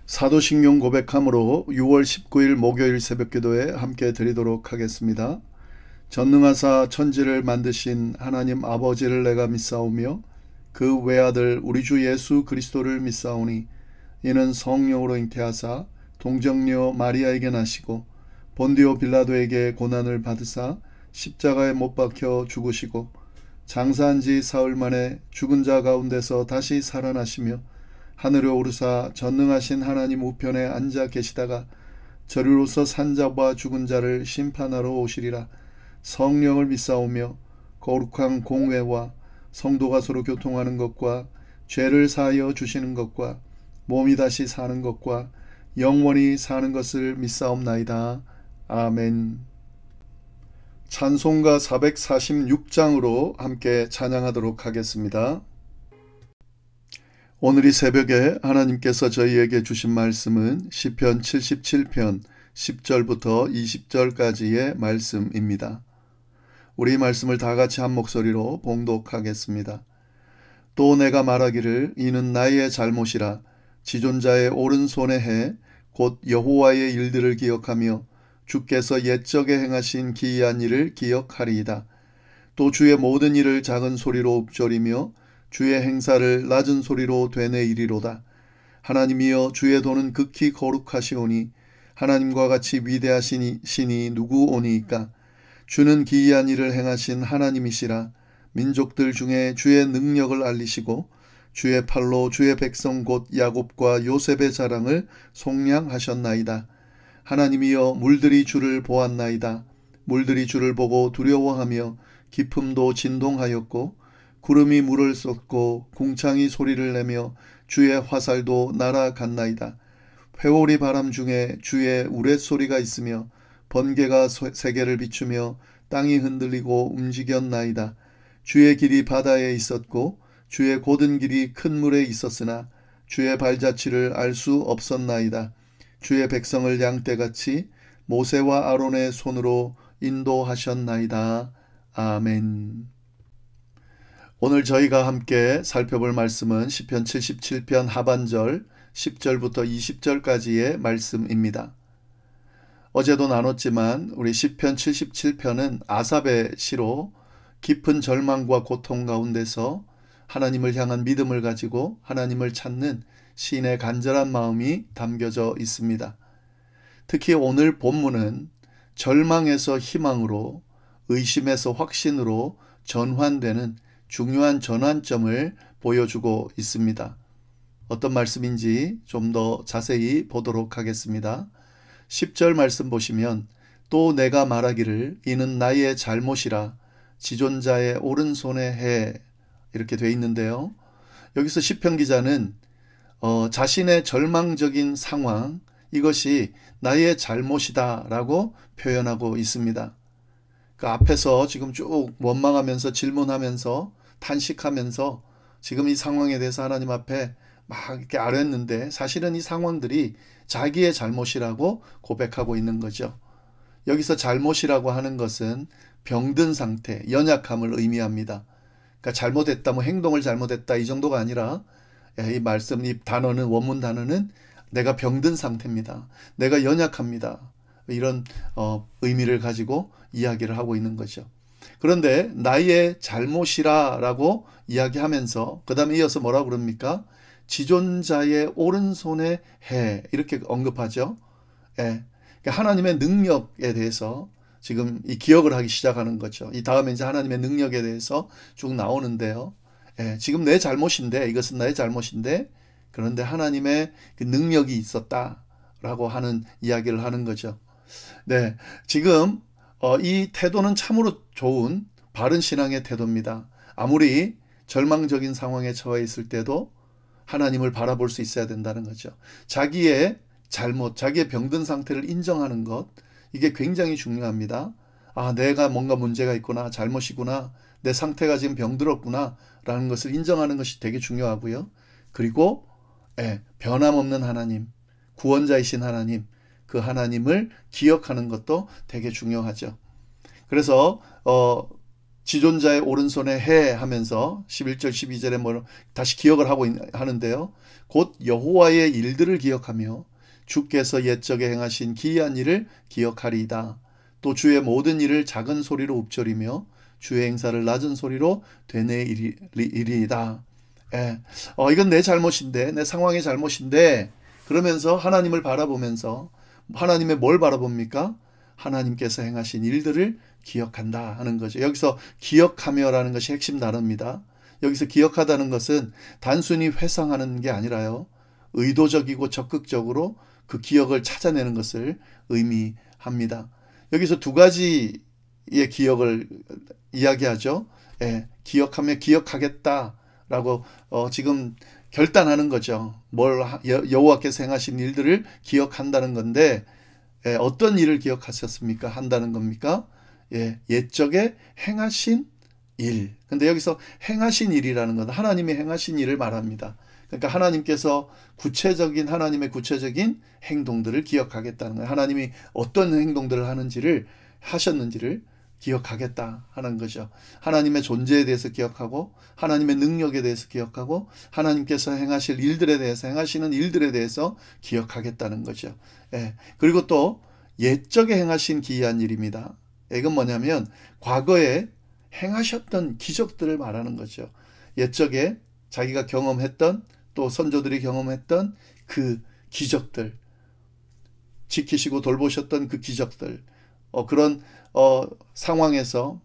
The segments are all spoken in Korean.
사도신경 고백함으로 6월 19일 목요일 새벽기도에 함께 드리도록 하겠습니다. 전능하사 천지를 만드신 하나님 아버지를 내가 믿사오며 그 외아들 우리 주 예수 그리스도를 믿사오니 이는 성령으로 잉태하사 동정녀 마리아에게 나시고 본디오 빌라도에게 고난을 받으사 십자가에 못 박혀 죽으시고 장사한 지 사흘 만에 죽은 자 가운데서 다시 살아나시며 하늘에 오르사 전능하신 하나님 우편에 앉아 계시다가 저리로서 산자와 죽은 자를 심판하러 오시리라. 성령을 믿사오며 거룩한 공회와 성도가 서로 교통하는 것과 죄를 사하여 주시는 것과 몸이 다시 사는 것과 영원히 사는 것을 믿사옵나이다. 아멘. 찬송가 446장으로 함께 찬양하도록 하겠습니다. 오늘 이 새벽에 하나님께서 저희에게 주신 말씀은 시편 77편 10절부터 20절까지의 말씀입니다. 우리 말씀을 다 같이 한 목소리로 봉독하겠습니다. 또 내가 말하기를 이는 나의 잘못이라 지존자의 오른손에 해 곧 여호와의 일들을 기억하며 주께서 옛적에 행하신 기이한 일을 기억하리이다. 또 주의 모든 일을 작은 소리로 읊조리며 주의 행사를 낮은 소리로 되뇌이리로다. 하나님이여 주의 도는 극히 거룩하시오니 하나님과 같이 위대하신 신이 누구오니이까. 주는 기이한 일을 행하신 하나님이시라. 민족들 중에 주의 능력을 알리시고 주의 팔로 주의 백성 곧 야곱과 요셉의 자랑을 속량하셨나이다. 하나님이여 물들이 주를 보았나이다. 물들이 주를 보고 두려워하며 깊음도 진동하였고 구름이 물을 쏟고 궁창이 소리를 내며 주의 화살도 날아갔나이다. 회오리 바람 중에 주의 우레소리가 있으며 번개가 세계를 비추며 땅이 흔들리고 움직였나이다. 주의 길이 바다에 있었고 주의 곧은 길이 큰 물에 있었으나 주의 발자취를 알 수 없었나이다. 주의 백성을 양떼같이 모세와 아론의 손으로 인도하셨나이다. 아멘. 오늘 저희가 함께 살펴볼 말씀은 시편 77편 하반절 10절부터 20절까지의 말씀입니다. 어제도 나눴지만 우리 시편 77편은 아삽의 시로 깊은 절망과 고통 가운데서 하나님을 향한 믿음을 가지고 하나님을 찾는 시인의 간절한 마음이 담겨져 있습니다. 특히 오늘 본문은 절망에서 희망으로, 의심에서 확신으로 전환되는 중요한 전환점을 보여주고 있습니다. 어떤 말씀인지 좀 더 자세히 보도록 하겠습니다. 10절 말씀 보시면 또 내가 말하기를 이는 나의 잘못이라 지존자의 오른손에 해 이렇게 돼 있는데요. 여기서 시편 기자는 자신의 절망적인 상황, 이것이 나의 잘못이다 라고 표현하고 있습니다. 그 앞에서 지금 쭉 원망하면서 질문하면서 탄식하면서 지금 이 상황에 대해서 하나님 앞에 막 이렇게 아뢰는데 사실은 이 상황들이 자기의 잘못이라고 고백하고 있는 거죠. 여기서 잘못이라고 하는 것은 병든 상태, 연약함을 의미합니다. 그러니까 잘못했다, 뭐 행동을 잘못했다 이 정도가 아니라 이 말씀, 이 단어는 원문 단어는 내가 병든 상태입니다. 내가 연약합니다. 이런 의미를 가지고 이야기를 하고 있는 거죠. 그런데 나의 잘못이라 라고 이야기하면서 그 다음에 이어서 뭐라고 그럽니까? 지존자의 오른손에 해 이렇게 언급하죠. 예. 그러니까 하나님의 능력에 대해서 지금 이 기억을 하기 시작하는 거죠. 이 다음에 이제 하나님의 능력에 대해서 쭉 나오는데요. 예. 지금 내 잘못인데 이것은 나의 잘못인데 그런데 하나님의 그 능력이 있었다라고 하는 이야기를 하는 거죠. 네. 지금 이 태도는 참으로 좋은 바른 신앙의 태도입니다. 아무리 절망적인 상황에 처해 있을 때도 하나님을 바라볼 수 있어야 된다는 거죠. 자기의 잘못, 자기의 병든 상태를 인정하는 것, 이게 굉장히 중요합니다. 아, 내가 뭔가 문제가 있구나, 잘못이구나, 내 상태가 지금 병들었구나 라는 것을 인정하는 것이 되게 중요하고요. 그리고 변함없는 하나님, 구원자이신 하나님, 그 하나님을 기억하는 것도 되게 중요하죠. 그래서 지존자의 오른손에 해 하면서 11절 12절에 뭐 다시 기억을 하고 하는데요. 곧 여호와의 일들을 기억하며 주께서 옛적에 행하신 기이한 일을 기억하리이다. 또 주의 모든 일을 작은 소리로 읊조리며 주의 행사를 낮은 소리로 되뇌이리이다. 예. 이건 내 잘못인데, 내 상황의 잘못인데, 그러면서 하나님을 바라보면서, 하나님의 뭘 바라봅니까? 하나님께서 행하신 일들을 기억한다 하는 거죠. 여기서 기억하며라는 것이 핵심 단어입니다. 여기서 기억하다는 것은 단순히 회상하는 게 아니라요, 의도적이고 적극적으로 그 기억을 찾아내는 것을 의미합니다. 여기서 두 가지의 기억을 이야기하죠. 예, 기억하며 기억하겠다라고 지금 결단하는 거죠. 여호와께서 행하신 일들을 기억한다는 건데, 어떤 일을 기억하셨습니까? 한다는 겁니까? 옛적에 행하신 일. 근데 여기서 행하신 일이라는 건 하나님이 행하신 일을 말합니다. 그러니까 하나님께서 하나님의 구체적인 행동들을 기억하겠다는 거예요. 하나님이 어떤 행동들을 하셨는지를 기억하겠다 하는 거죠. 하나님의 존재에 대해서 기억하고, 하나님의 능력에 대해서 기억하고, 하나님께서 행하시는 일들에 대해서 기억하겠다는 거죠. 그리고 또 옛적에 행하신 기이한 일입니다. 이건 뭐냐면 과거에 행하셨던 기적들을 말하는 거죠. 옛적에 자기가 경험했던, 또 선조들이 경험했던 그 기적들, 지키시고 돌보셨던 그 기적들, 그런 상황에서,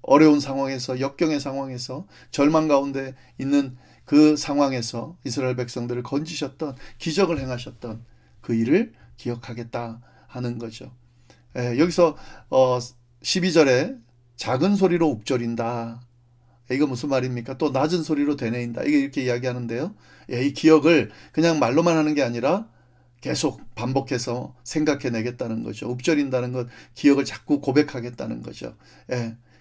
어려운 상황에서, 역경의 상황에서, 절망 가운데 있는 그 상황에서 이스라엘 백성들을 건지셨던, 기적을 행하셨던 그 일을 기억하겠다 하는 거죠. 여기서 12절에 작은 소리로 읊조린다. 이거 무슨 말입니까? 또 낮은 소리로 되뇌인다. 이렇게 이야기하는데요. 이 기억을 그냥 말로만 하는 게 아니라 계속 반복해서 생각해내겠다는 거죠. 읊조린다는 것, 기억을 자꾸 고백하겠다는 거죠.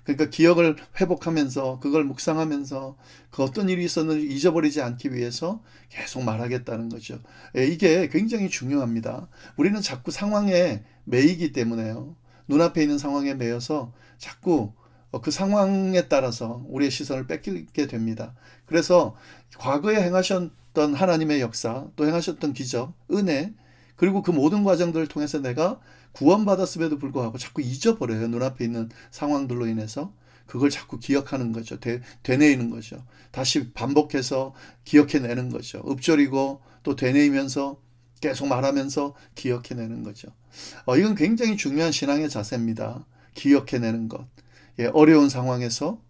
그러니까 기억을 회복하면서, 그걸 묵상하면서 그 어떤 일이 있었는지 잊어버리지 않기 위해서 계속 말하겠다는 거죠. 이게 굉장히 중요합니다. 우리는 자꾸 상황에 매이기 때문에요. 눈앞에 있는 상황에 매여서 자꾸 그 상황에 따라서 우리의 시선을 뺏기게 됩니다. 그래서 과거에 행하셨던 하나님의 역사, 또 행하셨던 기적, 은혜, 그리고 그 모든 과정들을 통해서 내가 구원받았음에도 불구하고 자꾸 잊어버려요. 눈앞에 있는 상황들로 인해서. 그걸 자꾸 기억하는 거죠. 되뇌이는 거죠. 다시 반복해서 기억해내는 거죠. 읊조리고 또 되뇌이면서 계속 말하면서 기억해내는 거죠. 이건 굉장히 중요한 신앙의 자세입니다. 기억해내는 것. 어려운 상황에서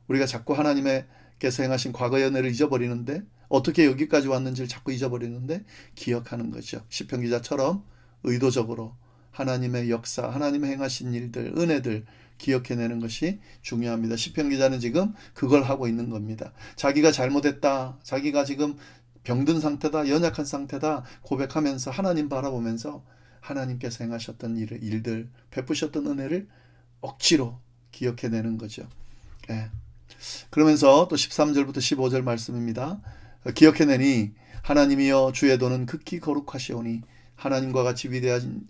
우리가 자꾸 하나님께서 행하신 과거의 은혜를 잊어버리는데, 어떻게 여기까지 왔는지를 자꾸 잊어버리는데 기억하는 거죠. 시편 기자처럼 의도적으로 하나님의 역사, 하나님의 행하신 일들, 은혜들 기억해내는 것이 중요합니다. 시편 기자는 지금 그걸 하고 있는 겁니다. 자기가 잘못했다, 자기가 지금 병든 상태다, 연약한 상태다 고백하면서 하나님 바라보면서 하나님께서 행하셨던 일들, 베푸셨던 은혜를 억지로 기억해내는 거죠. 그러면서 또 13절부터 15절 말씀입니다. 기억해내니 하나님이여 주의 도는 극히 거룩하시오니 하나님과 같이 위대하신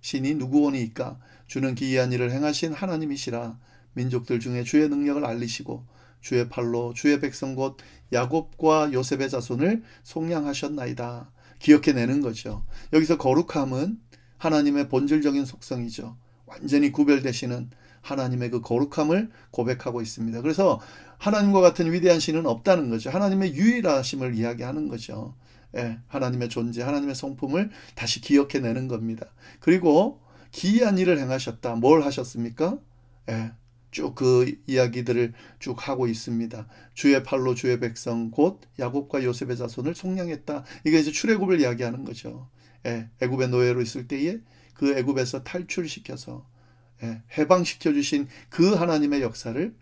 신이 누구오니이까. 주는 기이한 일을 행하신 하나님이시라. 민족들 중에 주의 능력을 알리시고 주의 팔로 주의 백성 곧 야곱과 요셉의 자손을 속량하셨나이다. 기억해내는 거죠. 여기서 거룩함은 하나님의 본질적인 속성이죠. 완전히 구별되시는 하나님의 그 거룩함을 고백하고 있습니다. 그래서 하나님과 같은 위대한 신은 없다는 거죠. 하나님의 유일하심을 이야기하는 거죠. 하나님의 존재, 하나님의 성품을 다시 기억해내는 겁니다. 그리고 기이한 일을 행하셨다. 뭘 하셨습니까? 쭉 그 이야기들을 쭉 하고 있습니다. 주의 팔로 주의 백성 곧 야곱과 요셉의 자손을 속량했다. 이게 이제 출애굽을 이야기하는 거죠. 애굽의 노예로 있을 때에 그 애굽에서 탈출시켜서 해방시켜 주신 그 하나님의 역사를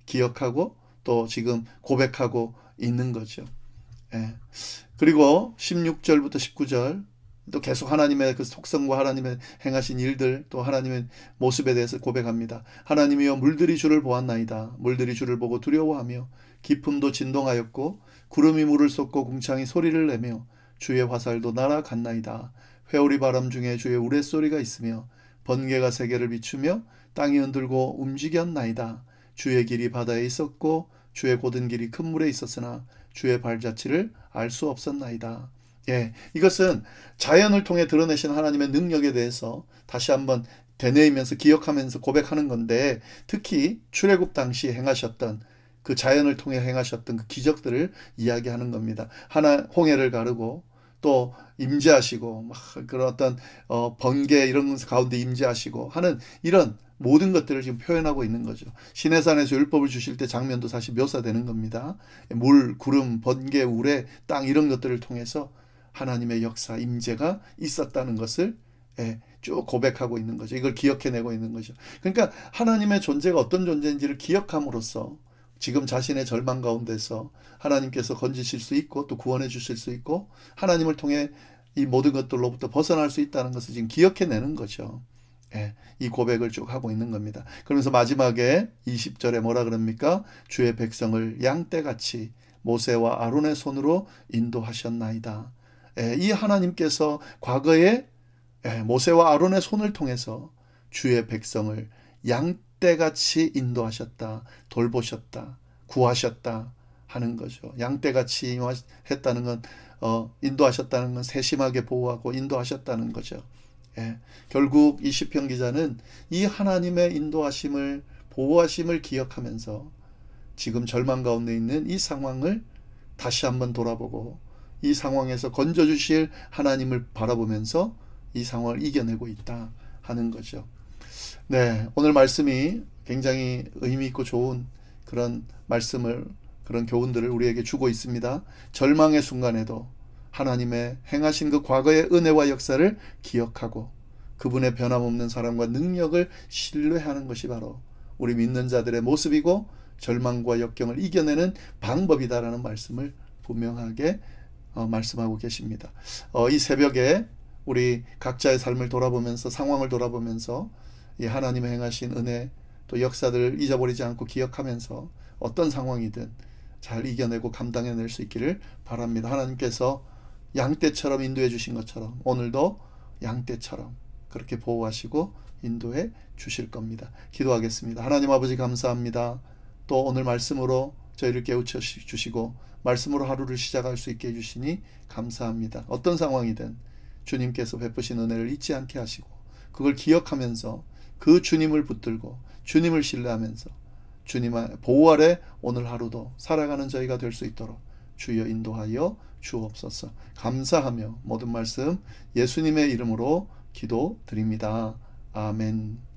기억하고 또 지금 고백하고 있는 거죠. 그리고 16절부터 19절 또 계속 하나님의 그 속성과 하나님의 행하신 일들, 또 하나님의 모습에 대해서 고백합니다. 하나님이여 물들이 주를 보았나이다. 물들이 주를 보고 두려워하며 깊음도 진동하였고 구름이 물을 쏟고 궁창이 소리를 내며 주의 화살도 날아갔나이다. 회오리 바람 중에 주의 우레소리가 있으며 번개가 세계를 비추며 땅이 흔들고 움직였나이다. 주의 길이 바다에 있었고 주의 곧은 길이 큰 물에 있었으나 주의 발자취를 알 수 없었나이다. 예, 이것은 자연을 통해 드러내신 하나님의 능력에 대해서 다시 한번 되뇌이면서 기억하면서 고백하는 건데, 특히 출애굽 당시 행하셨던 그 자연을 통해 행하셨던 그 기적들을 이야기하는 겁니다. 하나 홍해를 가르고 또 임재하시고 막 그런 어떤 번개 이런 가운데 임재하시고 하는 이런 모든 것들을 지금 표현하고 있는 거죠. 시내산에서 율법을 주실 때 장면도 사실 묘사되는 겁니다. 물, 구름, 번개, 우레, 땅 이런 것들을 통해서 하나님의 역사, 임재가 있었다는 것을 쭉 고백하고 있는 거죠. 이걸 기억해내고 있는 거죠. 그러니까 하나님의 존재가 어떤 존재인지를 기억함으로써 지금 자신의 절망 가운데서 하나님께서 건지실 수 있고 또 구원해 주실 수 있고 하나님을 통해 이 모든 것들로부터 벗어날 수 있다는 것을 지금 기억해내는 거죠. 이 고백을 쭉 하고 있는 겁니다. 그러면서 마지막에 20절에 뭐라 그럽니까? 주의 백성을 양떼같이 모세와 아론의 손으로 인도하셨나이다. 이 하나님께서 과거에 모세와 아론의 손을 통해서 주의 백성을 양떼같이 인도하셨다, 돌보셨다, 구하셨다 하는 거죠. 양떼같이 했다는 건 인도하셨다는 건 세심하게 보호하고 인도하셨다는 거죠. 결국 이 시편 기자는 이 하나님의 인도하심을 보호하심을 기억하면서 지금 절망 가운데 있는 이 상황을 다시 한번 돌아보고 이 상황에서 건져주실 하나님을 바라보면서 이 상황을 이겨내고 있다 하는 거죠. 네, 오늘 말씀이 굉장히 의미 있고 좋은 그런 말씀을, 그런 교훈들을 우리에게 주고 있습니다. 절망의 순간에도 하나님의 행하신 그 과거의 은혜와 역사를 기억하고 그분의 변함없는 사랑과 능력을 신뢰하는 것이 바로 우리 믿는 자들의 모습이고 절망과 역경을 이겨내는 방법이다라는 말씀을 분명하게 말씀하고 계십니다. 이 새벽에 우리 각자의 삶을 돌아보면서 상황을 돌아보면서 이 하나님의 행하신 은혜 또 역사들을 잊어버리지 않고 기억하면서 어떤 상황이든 잘 이겨내고 감당해낼 수 있기를 바랍니다. 하나님께서 양떼처럼 인도해 주신 것처럼 오늘도 양떼처럼 그렇게 보호하시고 인도해 주실 겁니다. 기도하겠습니다. 하나님 아버지 감사합니다. 또 오늘 말씀으로 저희를 깨우쳐 주시고 말씀으로 하루를 시작할 수 있게 해주시니 감사합니다. 어떤 상황이든 주님께서 베푸신 은혜를 잊지 않게 하시고 그걸 기억하면서 그 주님을 붙들고 주님을 신뢰하면서 주님의 보호 아래 오늘 하루도 살아가는 저희가 될 수 있도록 주여 인도하여 주옵소서. 감사하며 모든 말씀 예수님의 이름으로 기도드립니다. 아멘.